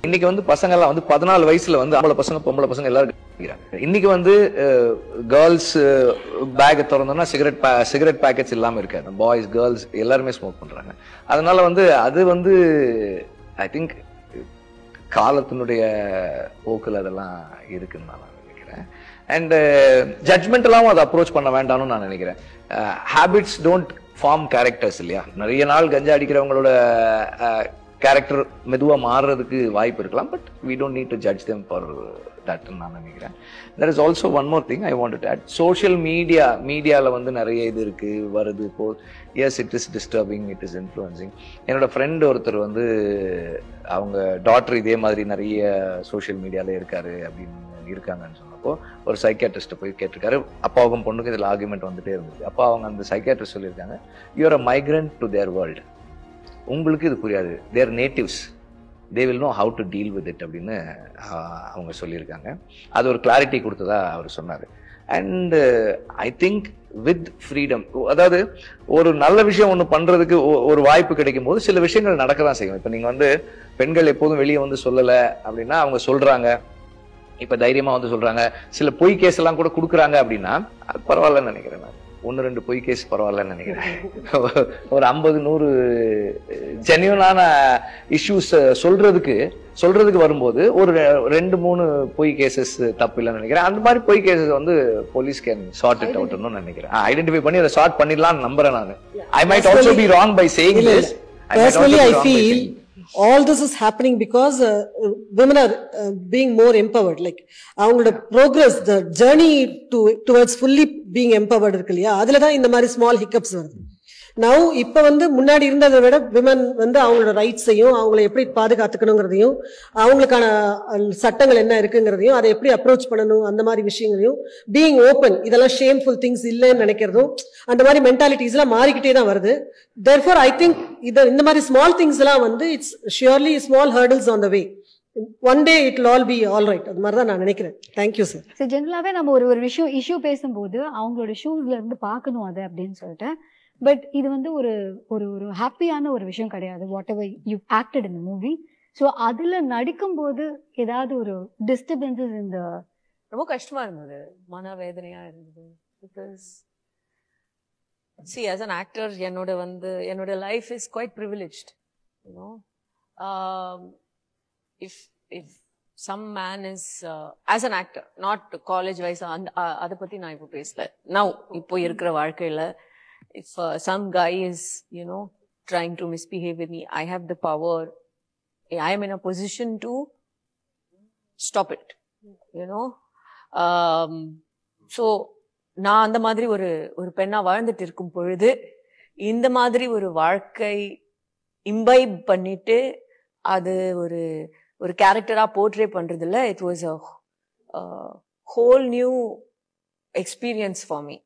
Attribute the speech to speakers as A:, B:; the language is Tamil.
A: இன்னைக்கு வந்து பசங்க எல்லாம் வந்து 14 வயசுல வந்து ஆம்பளை பசங்க பொம்பளை பசங்க எல்லாரும் இருக்கிறாங்க. இன்னைக்கு வந்து கேர்ள்ஸ் பேக் திறந்தோம்னா சிகரெட் பேக்கெட்ஸ் இல்லாம இருக்காது. பாய்ஸ் கேர்ள்ஸ் எல்லாருமே ஸ்மோக் பண்றாங்க. அதனால வந்து அது வந்து ஐ திங்க் காலத்தினுடைய போக்குல அதெல்லாம் இருக்குன்னு நான் நினைக்கிறேன். அண்ட் ஜட்மெண்டலாவும் அதை அப்ரோச் பண்ண வேண்டாம்னு நான் நினைக்கிறேன். ஹேபிட்ஸ் டோன்ட் ஃபார்ம் கேரக்டர்ஸ் இல்லையா? நிறைய நாள் கஞ்சா அடிக்கிறவங்களோட கேரக்டர் மெதுவா மாறுறதுக்கு வாய்ப்பு இருக்கலாம். But we don't need to judge them for that நான் நினைக்கிறேன். there is also one more thing I wanted to add. Social மீடியால வந்து நிறைய இது இருக்கு வருது இப்போ. yes, it is disturbing, it is influencing. என்னோட ஃப்ரெண்ட் ஒருத்தர் வந்து அவங்க டாட்டர் இதே மாதிரி நிறைய சோஷியல் மீடியால இருக்காங்கன்னு சொன்னப்போ ஒரு சைக்கியாட்ரிஸ்ட போய் கேட்டிருக்காரு. அப்பாவுக்கும் பொண்ணுக்கும் இதுல ஆர்குமெண்ட் வந்துட்டே இருந்துச்சு. அப்போ அவங்க அந்த சைக்கியாட்ரிஸ்ட் சொல்லியிருக்காங்க, you are a migrant to their world. உங்களுக்கு இது புரியாது, their natives, they will know how to deal with it அப்படின்னு அவங்க சொல்லியிருக்காங்க. அது ஒரு கிளாரிட்டி கொடுத்ததா அவர் சொன்னார். And I think with freedom, அதாவது ஒரு நல்ல விஷயம் ஒன்று பண்றதுக்கு ஒரு வாய்ப்பு கிடைக்கும் போது சில விஷயங்கள் நடக்க தான் செய்யும். இப்போ நீங்க வந்து பெண்கள் எப்போதும் வெளியே வந்து சொல்லலை அப்படின்னா அவங்க சொல்றாங்க, இப்ப தைரியமா வந்து சொல்றாங்க, சில பொய் கேஸ் எல்லாம் கூட கொடுக்குறாங்க அப்படின்னா அது பரவாயில்லன்னு நினைக்கிறேன். நான் 1-2 பொய் கேஸ் பரவாயில்லன்னு நினைக்கிறேன். ஒரு 50-100 ஜென்யூனான இஷ்யூஸ் சொல்றதுக்கு வரும்போது ஒரு 2-3 பொய் கேசஸ் தப்பு இல்லைன்னு நினைக்கிறேன். அந்த மாதிரி பொய் கேசஸ் வந்து போலீஸ் கேன் சார்ட் இட் அவுட்னு நினைக்கிறேன். ஐடென்டிஃபை பண்ணி அதை சார்ட் பண்ணிடலாம்னு நம்புறேன் நான். I might also be wrong by saying this.
B: Personally, I feel all this is happening because women are being more empowered. Like avங்களோட progress, the journey towards fully being empowered இருக்கு இல்லையா, அதுல தான் இந்த மாதிரி small hiccups வருது. now இப்ப வந்து முன்னாடி இருந்ததை விட women வந்து அவங்களோட ரைட்ஸையும் அவங்களை எப்படி பாதுகாத்துக்கணுங்கிறதையும் அவங்களுக்கான சட்டங்கள் என்ன இருக்குங்கிறதையும் அதை எப்படி அப்ரோச் பண்ணணும் அந்த மாதிரி விஷயங்களையும் பீயிங் ஓப்பன், இதெல்லாம் ஷேம்ஃபுல் திங்ஸ் இல்லைன்னு நினைக்கிறதும் அந்த மாதிரி மென்டாலிட்டிஸ் எல்லாம் மாறிக்கிட்டே தான் வருது. therefore I think இந்த மாதிரி ஸ்மால் திங்ஸ் எல்லாம் வந்து it's surely small hurdles on the way. one day it will all be all right. அது மாதிரி தான் நான் நினைக்கிறேன். Thank you sir.
C: சார், ஜெனரலாவே நம்ம ஒரு விஷயம் இஷ்யூ பேசும்போது அவங்களோட ஷூஸ்ல இருந்து பார்க்கணும் அது அப்படின்னு சொல்லிட்டு. பட் இது வந்து ஒரு ஒரு ஹாப்பியான ஒரு விஷயம் கிடையாது. What ever you acted in the movie. So அதுல நடிக்கும் போது ஏதாவது ஒரு டிஸ்டர்பன்சஸ் இந்த
D: ரொம்ப கஷ்டமா இருந்தது, மனவேதனையா இருந்தது. Because see, as an actor, என்னோட life is quite privileged, you know. If some man is as an actor, not college wise, அத பத்தி நான் இப்போ பேசல. now இப்போ இருக்கிற வாழ்க்கையில if some guy is, you know, trying to misbehave with me, I have the power, I am in a position to stop it, you know. so நான் அந்த மாதிரி ஒரு பெண்ணா வாழ்ந்துட்டு இருக்கும் பொழுது இந்த மாதிரி ஒரு வாழ்க்கை இம்பைப் பண்ணிட்டு அது ஒரு கேரக்டரா போர்ட்ரே பண்றதுல it was a whole new experience for me.